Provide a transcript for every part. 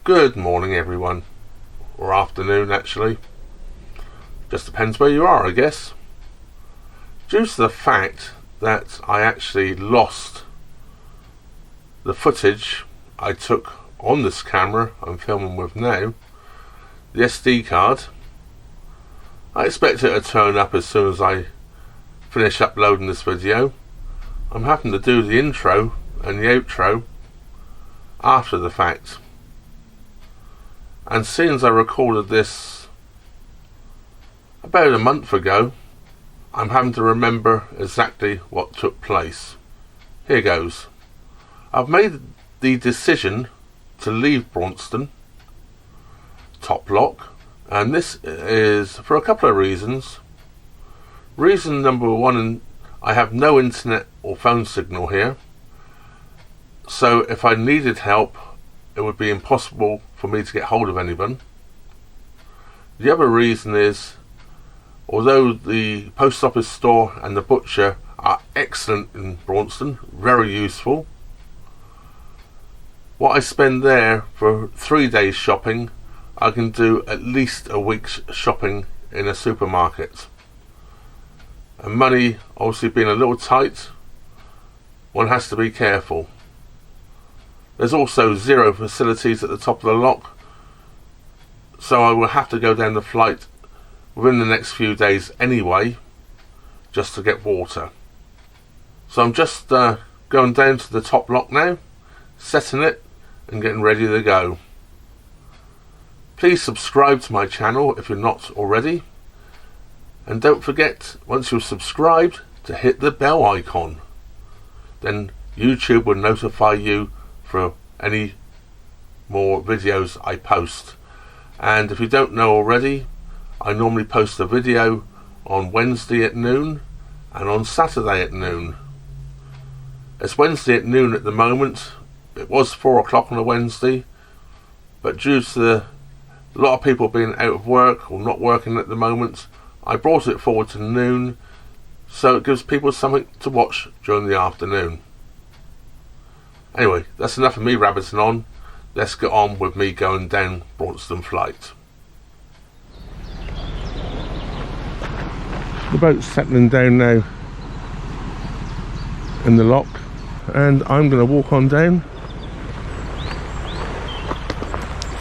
Good morning everyone, or afternoon actually, just depends where you are I guess. Due to the fact that I actually lost the footage I took on this camera I'm filming with now, the SD card, I expect it to turn up as soon as I finish uploading this video. I'm having to do the intro and the outro after the fact. And seeing as I recorded this about a month ago, I'm having to remember exactly what took place. Here goes. I've made the decision to leave Braunston, top lock, and this is for a couple of reasons. Reason number one, I have no internet or phone signal here, so if I needed help it would be impossible for me to get hold of anyone. The other reason is, although the post office store and the butcher are excellent in Braunston, very useful, what I spend there for 3 days shopping, I can do at least a week's shopping in a supermarket. And money obviously being a little tight, one has to be careful. There's also zero facilities at the top of the lock, so I will have to go down the flight within the next few days anyway, just to get water. So I'm just going down to the top lock now, setting it and getting ready to go. Please subscribe to my channel if you're not already, and don't forget, once you've subscribed, to hit the bell icon. Then YouTube will notify you for any more videos I post. And if you don't know already, I normally post a video on Wednesday at noon and on Saturday at noon. It's Wednesday at noon at the moment. It was 4 o'clock on a Wednesday, but due to a lot of people being out of work or not working at the moment, I brought it forward to noon, so it gives people something to watch during the afternoon. Anyway, that's enough of me rabbiting on. Let's get on with me going down Braunston flight. The boat's settling down now in the lock, and I'm going to walk on down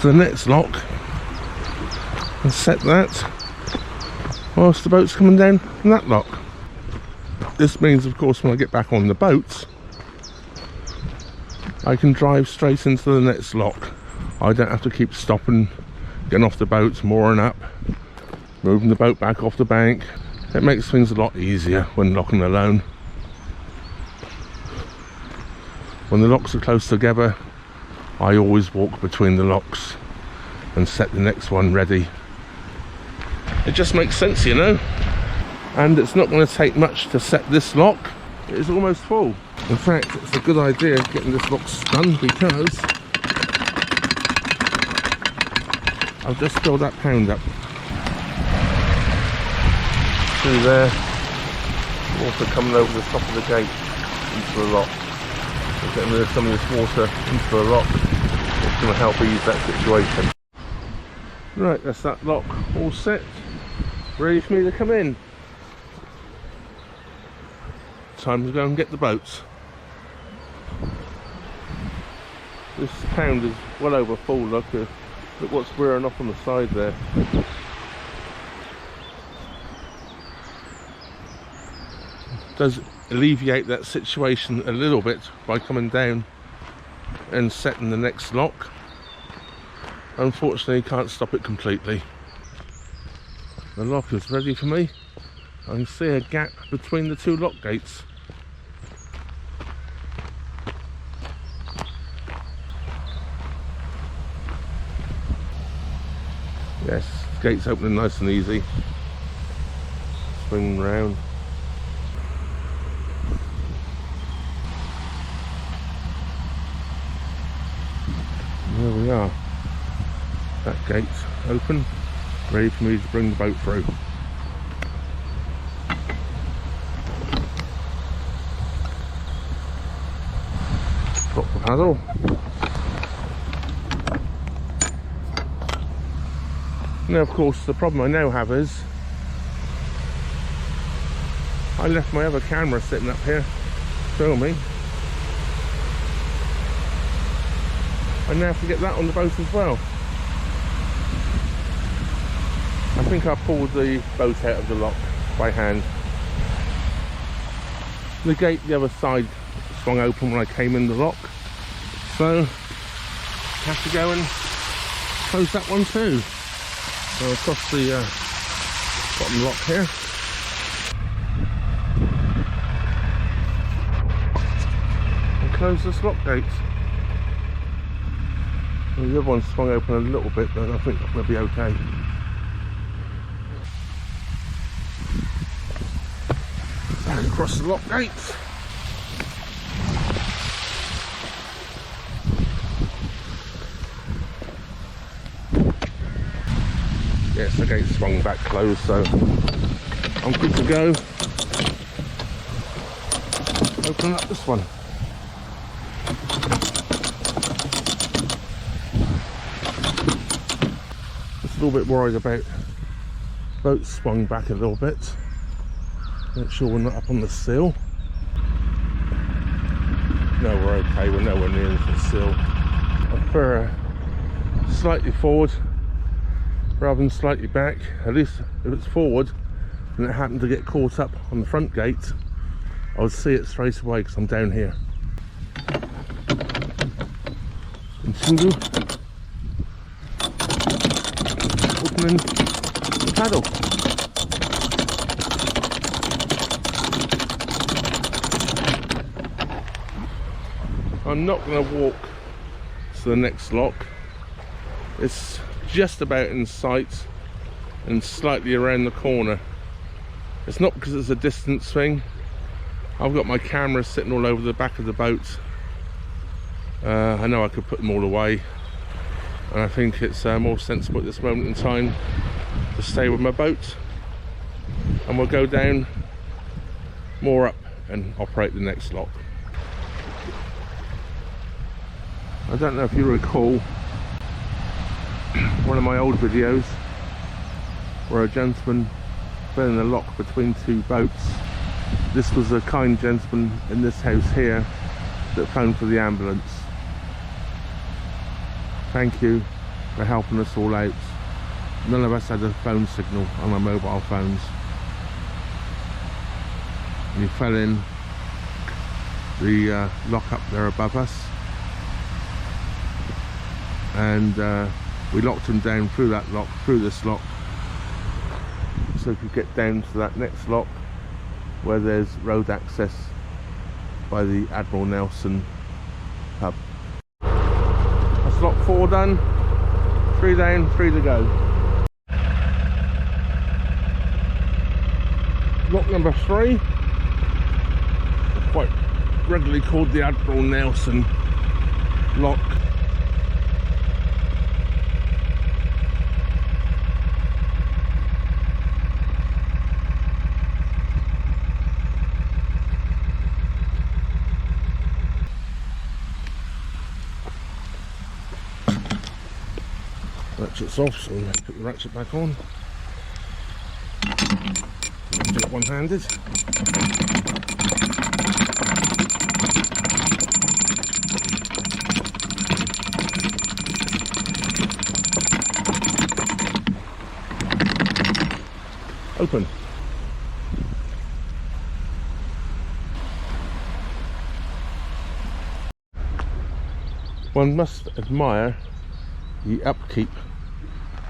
to the next lock and set that whilst the boat's coming down in that lock. This means, of course, when I get back on the boat, I can drive straight into the next lock. I don't have to keep stopping, getting off the boat, mooring up, moving the boat back off the bank. It makes things a lot easier when locking alone. When the locks are close together, I always walk between the locks and set the next one ready. It just makes sense, you know. And it's not going to take much to set this lock. It is almost full. In fact, it's a good idea getting this lock done, because I've just filled that pound up. See there, water coming over the top of the gate into the lock. We're getting rid of some of this water into the lock. It's going to help ease that situation. Right, that's that lock all set, ready for me to come in. Time to go and get the boats. This pound is well over full. Look what's wearing off on the side there. Does alleviate that situation a little bit by coming down and setting the next lock. Unfortunately, can't stop it completely. The lock is ready for me. I can see a gap between the two lock gates. Yes, the gate's opening nice and easy. Swing round. There we are. That gate's open, ready for me to bring the boat through. Drop the paddle. Now, of course, the problem I now have is I left my other camera sitting up here filming. I now have to get that on the boat as well. I think I pulled the boat out of the lock by hand. The gate the other side swung open when I came in the lock, so I have to go and close that one too. So across the bottom lock here. And close this lock gate. Well, the other one swung open a little bit, but I think that will be okay. And across the lock gate. Yes, the gate swung back closed, so I'm good to go. Open up this one. Just a little bit worried about boat swung back a little bit. Make sure we're not up on the sill. No, we're okay, we're nowhere near the sill. I prefer slightly forward rather than slightly back. At least if it's forward and it happened to get caught up on the front gate, I would see it straight away because I'm down here. Continue. Opening the paddle. I'm not going to walk to the next lock. It's just about in sight and slightly around the corner. It's not because it's a distance thing. I've got my camera sitting all over the back of the boat. I know I could put them all away, and I think it's more sensible at this moment in time to stay with my boat, and we'll go down more up and operate the next lock. I don't know if you recall one of my old videos where a gentleman fell in a lock between two boats. This was a kind gentleman in this house here that phoned for the ambulance. Thank you for helping us all out. None of us had a phone signal on our mobile phones. And he fell in the lock up there above us, and we locked him down through that lock, through this lock, so we could get down to that next lock where there's road access by the Admiral Nelson pub. That's lock 4 done, 3 down, 3 to go. Lock number 3, quite regularly called the Admiral Nelson lock. Ratchet's off, so we have to put the ratchet back on. Do it one-handed. Open. One must admire the upkeep,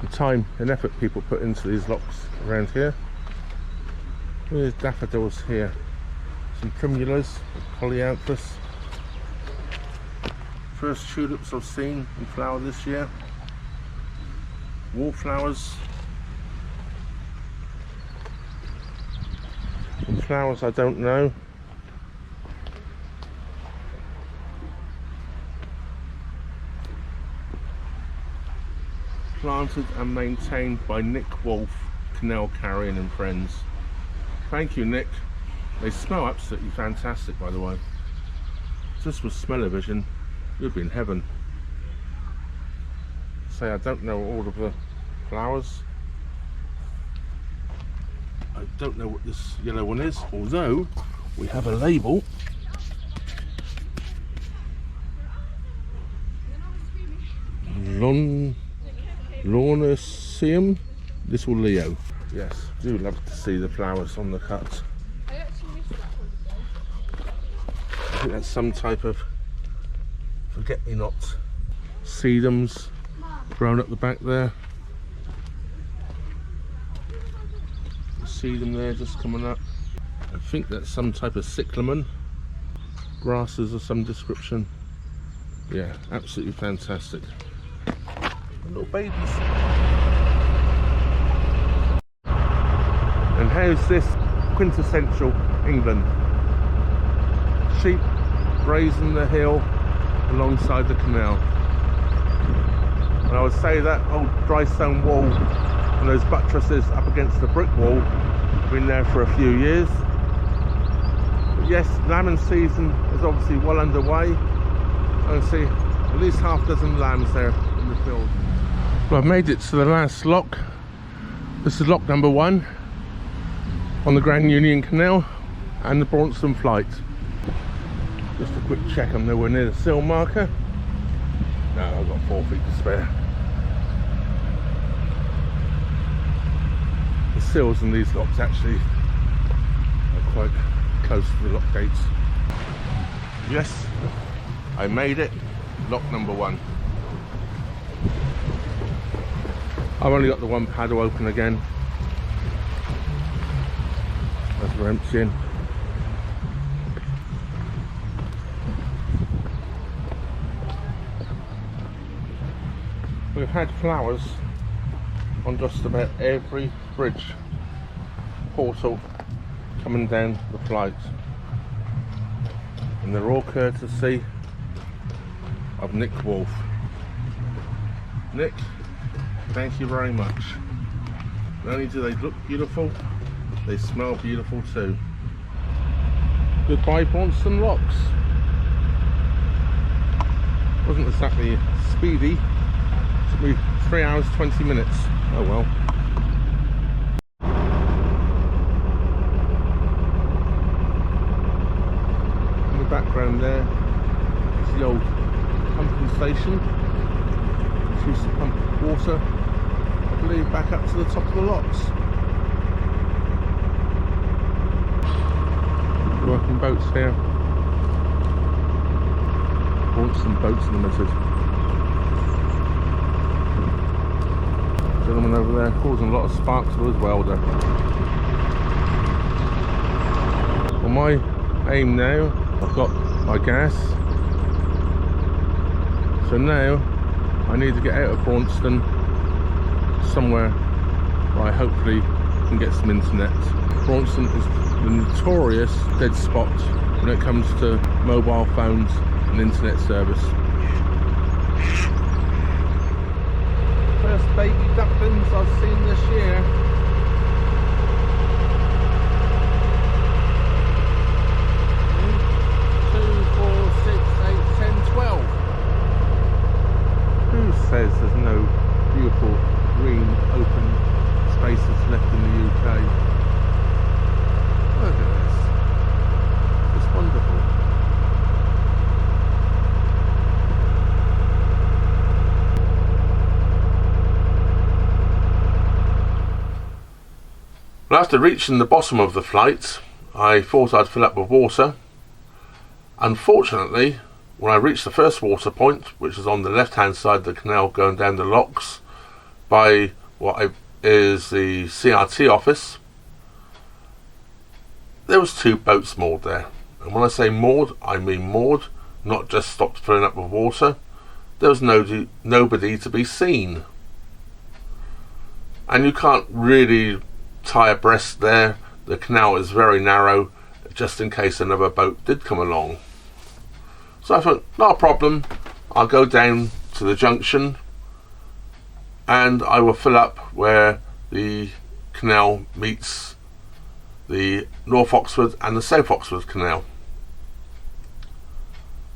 the time and effort people put into these locks around here. There's daffodils here, some primulas, polyanthus. First tulips I've seen in flower this year. Wallflowers. Some flowers I don't know. Planted and maintained by Nick Wolf, Canal Carrying and Friends. Thank you, Nick. They smell absolutely fantastic, by the way. Just with smell-o-vision, you'd be in heaven. Say, I don't know all of the flowers. I don't know what this yellow one is, although we have a label. Lornaceum. This will Leo. Yes, do love to see the flowers on the cut. I think that's some type of forget-me-not. Sedums grown up the back there. See them there just coming up. I think that's some type of cyclamen. Grasses of some description. Yeah, absolutely fantastic. Little babies. And how's this quintessential England? Sheep grazing the hill alongside the canal. And I would say that old dry stone wall and those buttresses up against the brick wall have been there for a few years. But yes, lambing season is obviously well underway. I see at least half a dozen lambs there in the field. Well, I've made it to the last lock. This is lock number 1 on the Grand Union Canal and the Braunston flight. Just a quick check, I'm nowhere near the sill marker. No, I've got 4 feet to spare. The sills in these locks actually are quite close to the lock gates. Yes, I made it. Lock number 1. I've only got the one paddle open again as we're emptying. We've had flowers on just about every bridge portal coming down the flight, and they're all courtesy of Nick Wolf. Nick, thank you very much. Not only do they look beautiful, they smell beautiful too. Goodbye Branston locks. Wasn't exactly speedy. Took me 3 hours 20 minutes. Oh well. In the background there is the old pumping station, which used to pump water, I believe, back up to the top of the locks. Working boats here. Braunston Boats Limited. Gentleman over there causing a lot of sparks for his welder. Well, my aim now, I've got my gas. So now I need to get out of Braunston somewhere where I hopefully can get some internet. Braunston is the notorious dead spot when it comes to mobile phones and internet service. First baby ducklings I've seen this year. Who says there's no beautiful green open spaces left in the UK? Look at this. It's wonderful. Well, after reaching the bottom of the flight, I thought I'd fill up with water. Unfortunately, when I reached the first water point, which is on the left hand side of the canal going down the locks by what is the CRT office, there was 2 boats moored there. And when I say moored, I mean moored, not just stopped filling up with water. There was nobody to be seen. And you can't really tie abreast there. The canal is very narrow, just in case another boat did come along. So I thought, not a problem, I'll go down to the junction and I will fill up where the canal meets the North Oxford and the South Oxford Canal,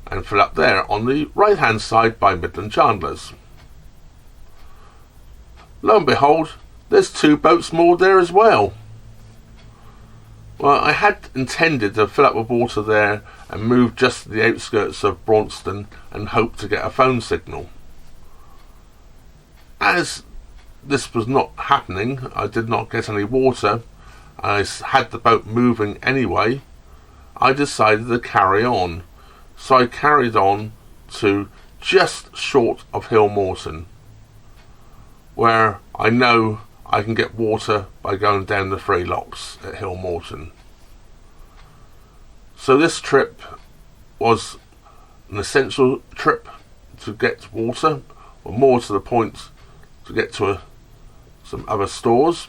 and fill up there on the right hand side by Midland Chandlers. Lo and behold, there's 2 boats moored there as well. Well, I had intended to fill up with water there and move just to the outskirts of Braunston and hope to get a phone signal. As this was not happening, I did not get any water. I had the boat moving anyway. I decided to carry on. So I carried on to just short of Hillmorton, where I know I can get water by going down the 3 locks at Hillmorton. So this trip was an essential trip to get water, or more to the point, to get to some other stores.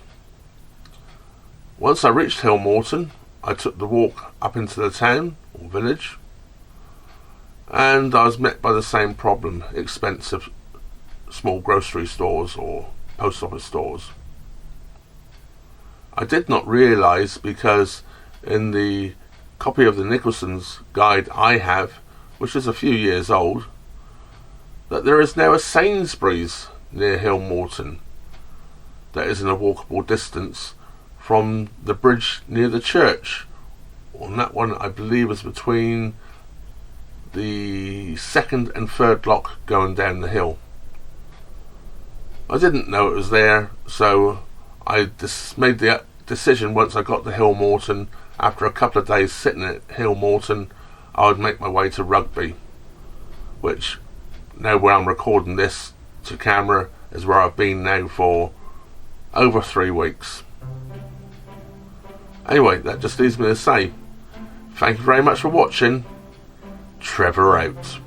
Once I reached Hillmorton, I took the walk up into the town or village, and I was met by the same problem: expensive small grocery stores or post office stores. I did not realise, because in the copy of the Nicholson's guide I have, which is a few years old, that there is now a Sainsbury's near Hillmorton that is in a walkable distance from the bridge near the church. On that one, I believe, is between the 2nd and 3rd lock going down the hill. I didn't know it was there, so I made the decision once I got to Hillmorton, after a couple of days sitting at Hillmorton, I would make my way to Rugby, which, now where I'm recording this to camera, is where I've been now for over 3 weeks. Anyway, that just leaves me to say, thank you very much for watching. Trevor out.